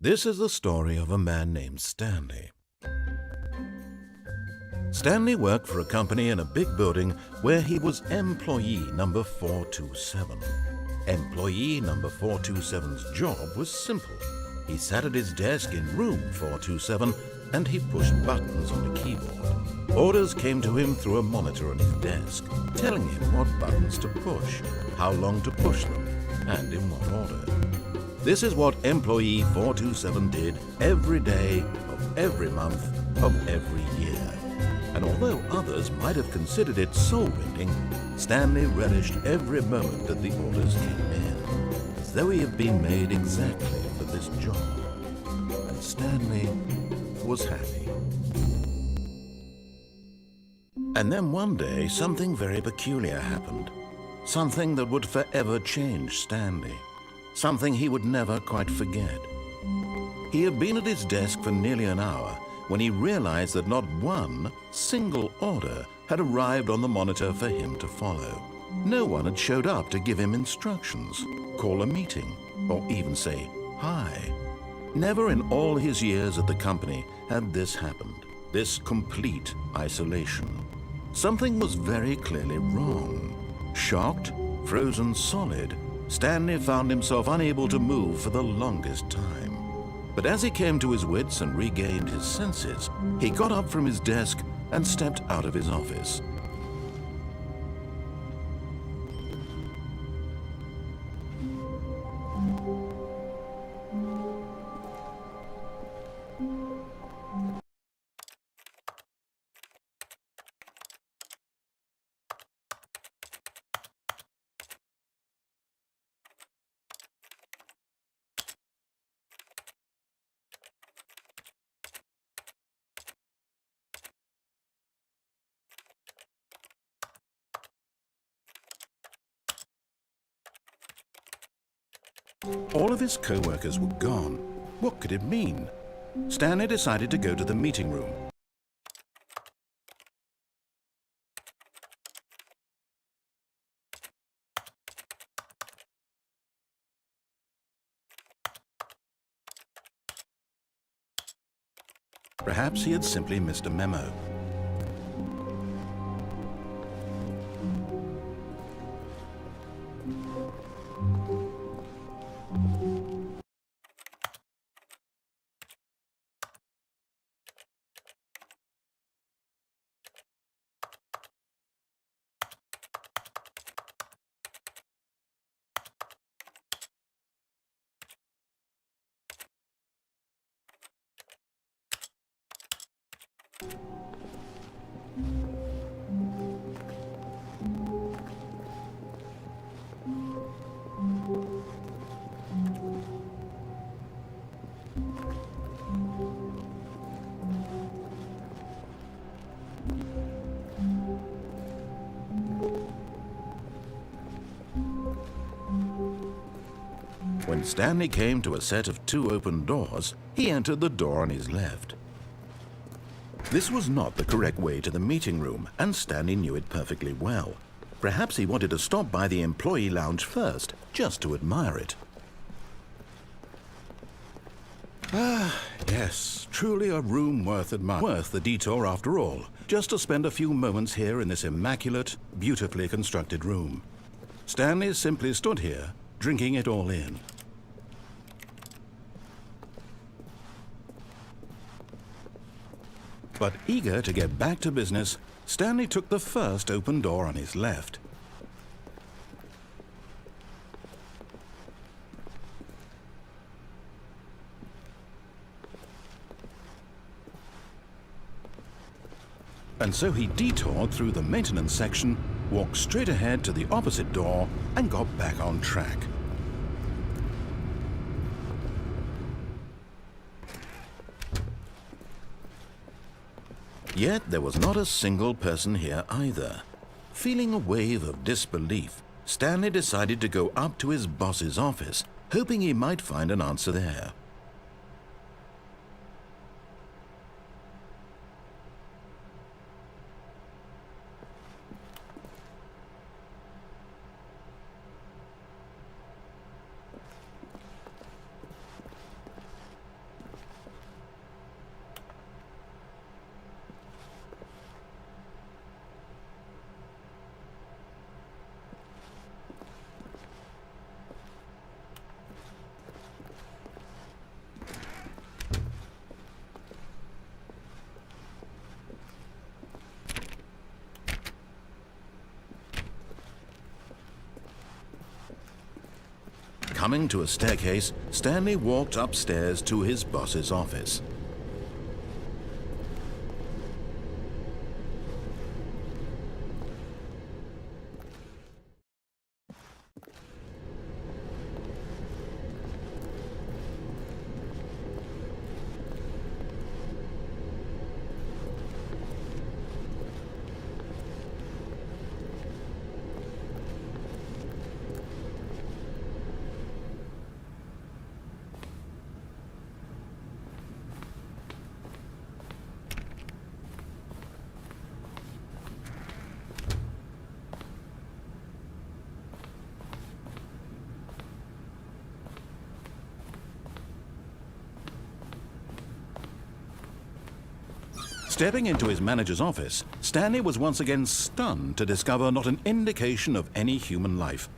This is the story of a man named Stanley. Stanley worked for a company in a big building where he was employee number 427. Employee number 427's job was simple. He sat at his desk in room 427 and he pushed buttons on a keyboard. Orders came to him through a monitor on his desk, telling him what buttons to push, how long to push them, and in what order. This is what employee 427 did every day of every month of every year. And although others might have considered it soul-rending, Stanley relished every moment that the orders came in, as though he had been made exactly for this job. And Stanley was happy. And then one day, something very peculiar happened. Something that would forever change Stanley. Something he would never quite forget. He had been at his desk for nearly an hour when he realized that not one single order had arrived on the monitor for him to follow. No one had showed up to give him instructions, call a meeting, or even say hi. Never in all his years at the company had this happened, this complete isolation. Something was very clearly wrong. Shocked, frozen solid, Stanley found himself unable to move for the longest time. But as he came to his wits and regained his senses, he got up from his desk and stepped out of his office. All of his co-workers were gone. What could it mean? Stanley decided to go to the meeting room. Perhaps he had simply missed a memo. When Stanley came to a set of 2 open doors, he entered the door on his left. This was not the correct way to the meeting room, and Stanley knew it perfectly well. Perhaps he wanted to stop by the employee lounge first, just to admire it. Yes, truly a room worth admiring. Worth the detour after all, just to spend a few moments here in this immaculate, beautifully constructed room. Stanley simply stood here, drinking it all in. But eager to get back to business, Stanley took the first open door on his left. And so he detoured through the maintenance section, walked straight ahead to the opposite door, and got back on track. Yet there was not a single person here either. Feeling a wave of disbelief, Stanley decided to go up to his boss's office, hoping he might find an answer there. Coming to a staircase, Stanley walked upstairs to his boss's office. Stepping into his manager's office, Stanley was once again stunned to discover not an indication of any human life.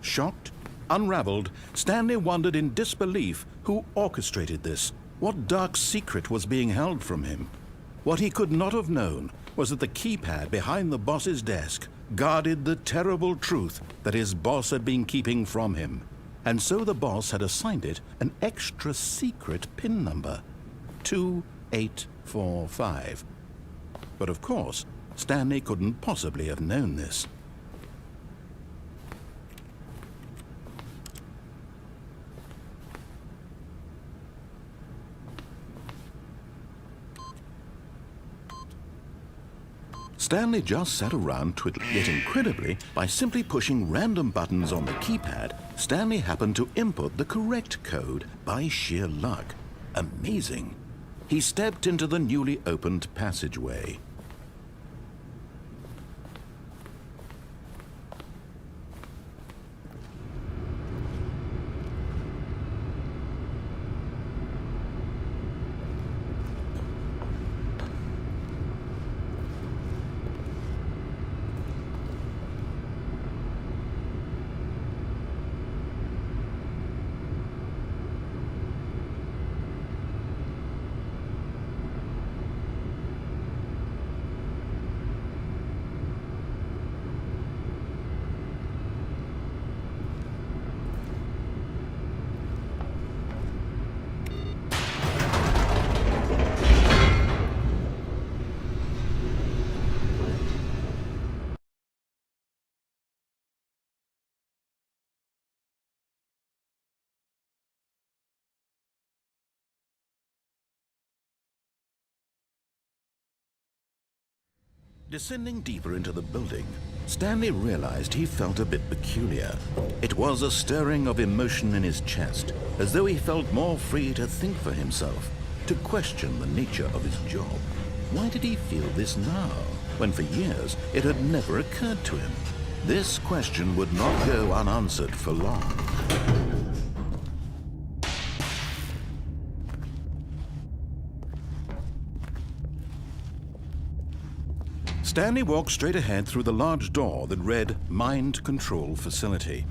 Shocked, unraveled, Stanley wondered in disbelief who orchestrated this, what dark secret was being held from him. What he could not have known was that the keypad behind the boss's desk guarded the terrible truth that his boss had been keeping from him. And so the boss had assigned it an extra secret PIN number, 2845. But of course, Stanley couldn't possibly have known this. Stanley just sat around twiddling, yet incredibly, by simply pushing random buttons on the keypad, Stanley happened to input the correct code by sheer luck. Amazing. He stepped into the newly opened passageway. Descending deeper into the building, Stanley realized he felt a bit peculiar. It was a stirring of emotion in his chest, as though he felt more free to think for himself, to question the nature of his job. Why did he feel this now, when for years it had never occurred to him? This question would not go unanswered for long. Stanley walked straight ahead through the large door that read Mind Control Facility.